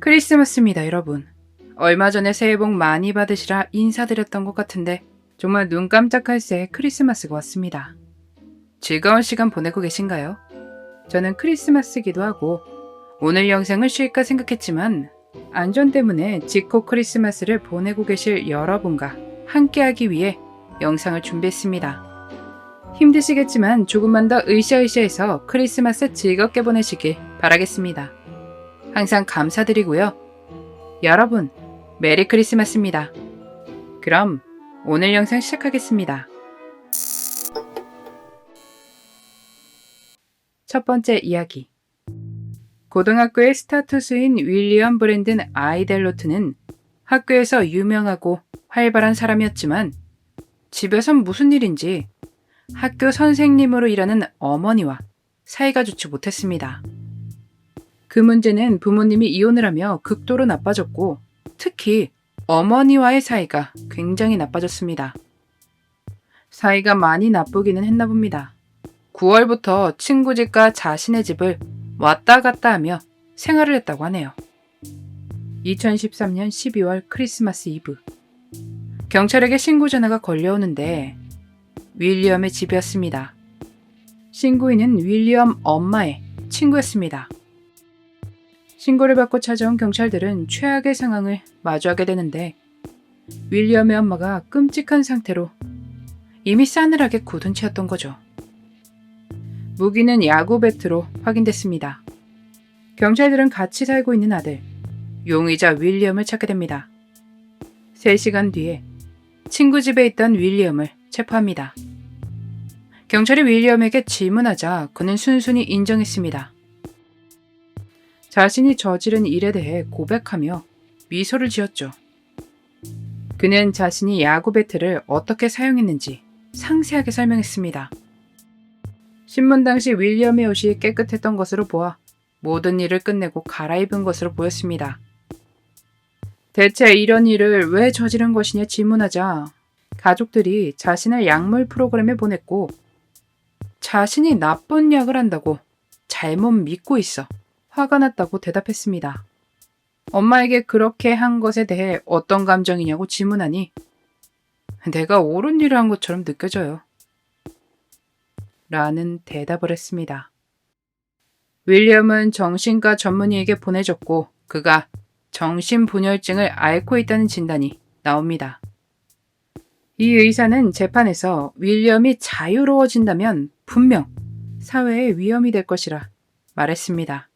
크리스마스입니다, 여러분. 얼마 전에 새해 복 많이 받으시라 인사드렸던 것 같은데 정말 눈 깜짝할 새 크리스마스가 왔습니다. 즐거운 시간 보내고 계신가요? 저는 크리스마스이기도 하고 오늘 영상을 쉴까 생각했지만 안전 때문에 직후 크리스마스를 보내고 계실 여러분과 함께하기 위해 영상을 준비했습니다. 힘드시겠지만 조금만 더 으쌰으쌰해서 크리스마스 즐겁게 보내시길 바라겠습니다. 항상 감사드리고요. 여러분, 메리 크리스마스입니다. 그럼 오늘 영상 시작하겠습니다. 첫 번째 이야기. 고등학교의 스타 투수인 윌리엄 브랜든 아이델로트는 학교에서 유명하고 활발한 사람이었지만 집에선 무슨 일인지 학교 선생님으로 일하는 어머니와 사이가 좋지 못했습니다. 그 문제는 부모님이 이혼을 하며 극도로 나빠졌고 특히 어머니와의 사이가 굉장히 나빠졌습니다. 사이가 많이 나쁘기는 했나 봅니다. 9월부터 친구 집과 자신의 집을 왔다 갔다 하며 생활을 했다고 하네요. 2013년 12월 크리스마스 이브. 경찰에게 신고 전화가 걸려오는데 윌리엄의 집이었습니다. 신고인은 윌리엄 엄마의 친구였습니다. 신고를 받고 찾아온 경찰들은 최악의 상황을 마주하게 되는데 윌리엄의 엄마가 끔찍한 상태로 이미 싸늘하게 굳은 채였던 거죠. 무기는 야구 배트로 확인됐습니다. 경찰들은 같이 살고 있는 아들, 용의자 윌리엄을 찾게 됩니다. 3시간 뒤에 친구 집에 있던 윌리엄을 체포합니다. 경찰이 윌리엄에게 질문하자 그는 순순히 인정했습니다. 자신이 저지른 일에 대해 고백하며 미소를 지었죠. 그는 자신이 야구 배트를 어떻게 사용했는지 상세하게 설명했습니다. 신문 당시 윌리엄의 옷이 깨끗했던 것으로 보아 모든 일을 끝내고 갈아입은 것으로 보였습니다. 대체 이런 일을 왜 저지른 것이냐 질문하자 가족들이 자신을 약물 프로그램에 보냈고 자신이 나쁜 약을 한다고 잘못 믿고 있어 화가 났다고 대답했습니다. 엄마에게 그렇게 한 것에 대해 어떤 감정이냐고 질문하니 내가 옳은 일을 한 것처럼 느껴져요. 라는 대답을 했습니다. 윌리엄은 정신과 전문의에게 보내졌고 그가 정신분열증을 앓고 있다는 진단이 나옵니다. 이 의사는 재판에서 윌리엄이 자유로워진다면 분명 사회에 위험이 될 것이라 말했습니다.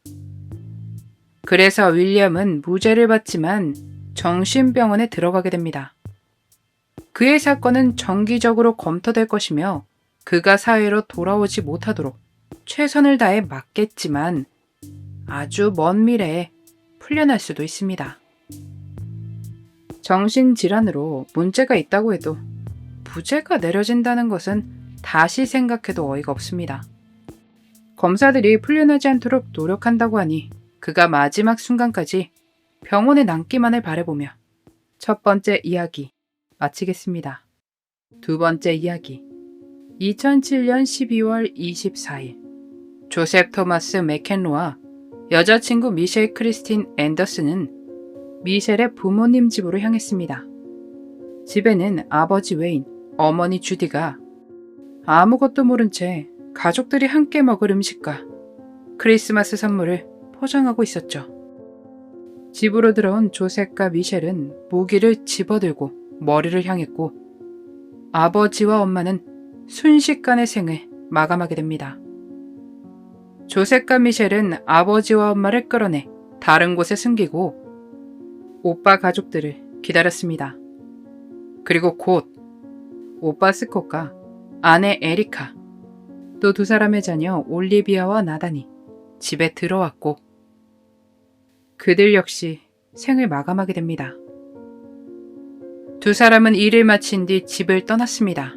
그래서 윌리엄은 무죄를 받지만 정신병원에 들어가게 됩니다. 그의 사건은 정기적으로 검토될 것이며 그가 사회로 돌아오지 못하도록 최선을 다해 막겠지만 아주 먼 미래에 풀려날 수도 있습니다. 정신질환으로 문제가 있다고 해도 무죄가 내려진다는 것은 다시 생각해도 어이가 없습니다. 검사들이 풀려나지 않도록 노력한다고 하니 그가 마지막 순간까지 병원에 남기만을 바라보며 첫 번째 이야기 마치겠습니다. 두 번째 이야기. 2007년 12월 24일 조셉 토마스 맥켄로와 여자친구 미셸 크리스틴 앤더슨은 미셸의 부모님 집으로 향했습니다. 집에는 아버지 웨인, 어머니 주디가 아무것도 모른 채 가족들이 함께 먹을 음식과 크리스마스 선물을 포장하고 있었죠. 집으로 들어온 조셉과 미셸은 무기를 집어들고 머리를 향했고 아버지와 엄마는 순식간에 생을 마감하게 됩니다. 조셉과 미셸은 아버지와 엄마를 끌어내 다른 곳에 숨기고 오빠 가족들을 기다렸습니다. 그리고 곧 오빠 스콧과 아내 에리카, 또 두 사람의 자녀 올리비아와 나단이 집에 들어왔고 그들 역시 생을 마감하게 됩니다. 두 사람은 일을 마친 뒤 집을 떠났습니다.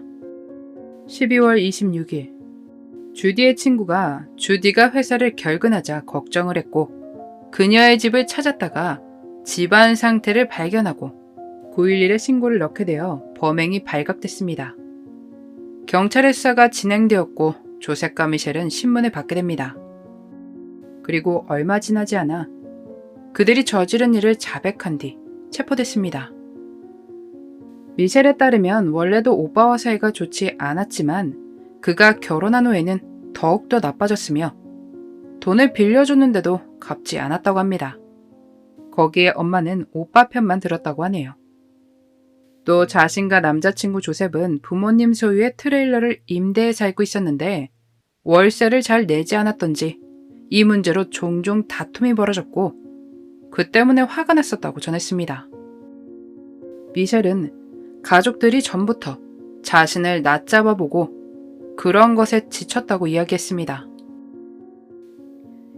12월 26일 주디의 친구가 주디가 회사를 결근하자 걱정을 했고 그녀의 집을 찾았다가 집안 상태를 발견하고 911에 신고를 넣게 되어 범행이 발각됐습니다. 경찰의 수사가 진행되었고 조셉과 미셸은 신문을 받게 됩니다. 그리고 얼마 지나지 않아 그들이 저지른 일을 자백한 뒤 체포됐습니다. 미셸에 따르면 원래도 오빠와 사이가 좋지 않았지만 그가 결혼한 후에는 더욱더 나빠졌으며 돈을 빌려줬는데도 갚지 않았다고 합니다. 거기에 엄마는 오빠 편만 들었다고 하네요. 또 자신과 남자친구 조셉은 부모님 소유의 트레일러를 임대해 살고 있었는데 월세를 잘 내지 않았던지 이 문제로 종종 다툼이 벌어졌고 그 때문에 화가 났었다고 전했습니다. 미셸은 가족들이 전부터 자신을 낮잡아보고 그런 것에 지쳤다고 이야기했습니다.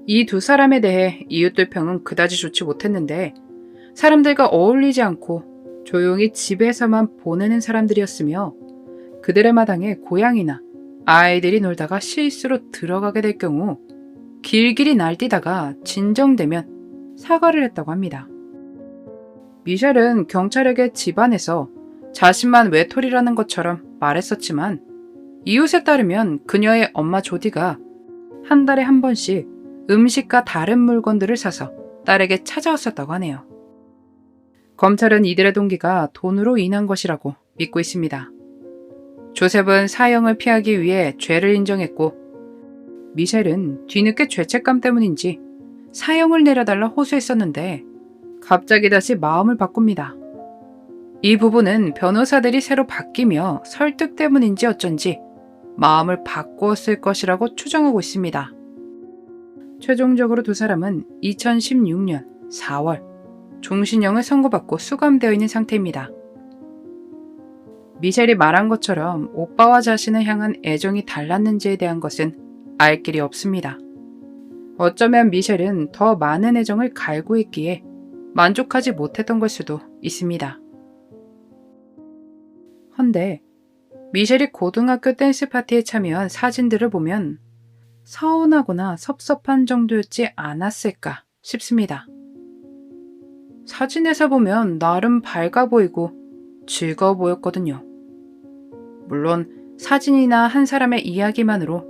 이 두 사람에 대해 이웃들 평은 그다지 좋지 못했는데 사람들과 어울리지 않고 조용히 집에서만 보내는 사람들이었으며 그들의 마당에 고양이나 아이들이 놀다가 실수로 들어가게 될 경우 길길이 날뛰다가 진정되면 사과를 했다고 합니다. 미셸은 경찰에게 집안에서 자신만 외톨이라는 것처럼 말했었지만 이웃에 따르면 그녀의 엄마 조디가 한 달에 한 번씩 음식과 다른 물건들을 사서 딸에게 찾아왔었다고 하네요. 검찰은 이들의 동기가 돈으로 인한 것이라고 믿고 있습니다. 조셉은 사형을 피하기 위해 죄를 인정했고 미셸은 뒤늦게 죄책감 때문인지 사형을 내려달라 호소했었는데 갑자기 다시 마음을 바꿉니다. 이 부분은 변호사들이 새로 바뀌며 설득 때문인지 어쩐지 마음을 바꾸었을 것이라고 추정하고 있습니다. 최종적으로 두 사람은 2016년 4월 종신형을 선고받고 수감되어 있는 상태입니다. 미셸이 말한 것처럼 오빠와 자신을 향한 애정이 달랐는지에 대한 것은 알 길이 없습니다. 어쩌면 미셸은 더 많은 애정을 갈구했기에 만족하지 못했던 걸 수도 있습니다. 헌데 미셸이 고등학교 댄스 파티에 참여한 사진들을 보면 서운하거나 섭섭한 정도였지 않았을까 싶습니다. 사진에서 보면 나름 밝아 보이고 즐거워 보였거든요. 물론 사진이나 한 사람의 이야기만으로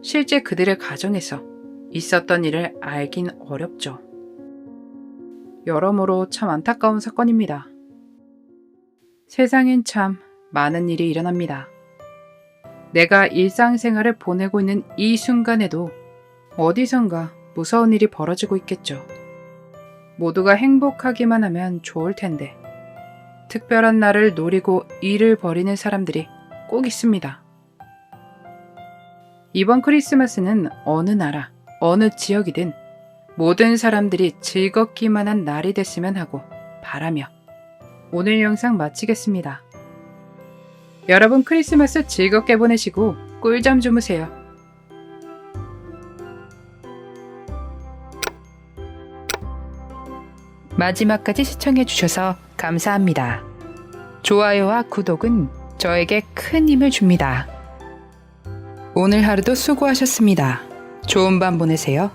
실제 그들의 가정에서 있었던 일을 알긴 어렵죠. 여러모로 참 안타까운 사건입니다. 세상엔 참 많은 일이 일어납니다. 내가 일상생활을 보내고 있는 이 순간에도 어디선가 무서운 일이 벌어지고 있겠죠. 모두가 행복하기만 하면 좋을 텐데 특별한 날을 노리고 일을 벌이는 사람들이 꼭 있습니다. 이번 크리스마스는 어느 나라, 어느 지역이든 모든 사람들이 즐겁기만 한 날이 됐으면 하고 바라며 오늘 영상 마치겠습니다. 여러분 크리스마스 즐겁게 보내시고 꿀잠 주무세요. 마지막까지 시청해주셔서 감사합니다. 좋아요와 구독은 저에게 큰 힘을 줍니다. 오늘 하루도 수고하셨습니다. 좋은 밤 보내세요.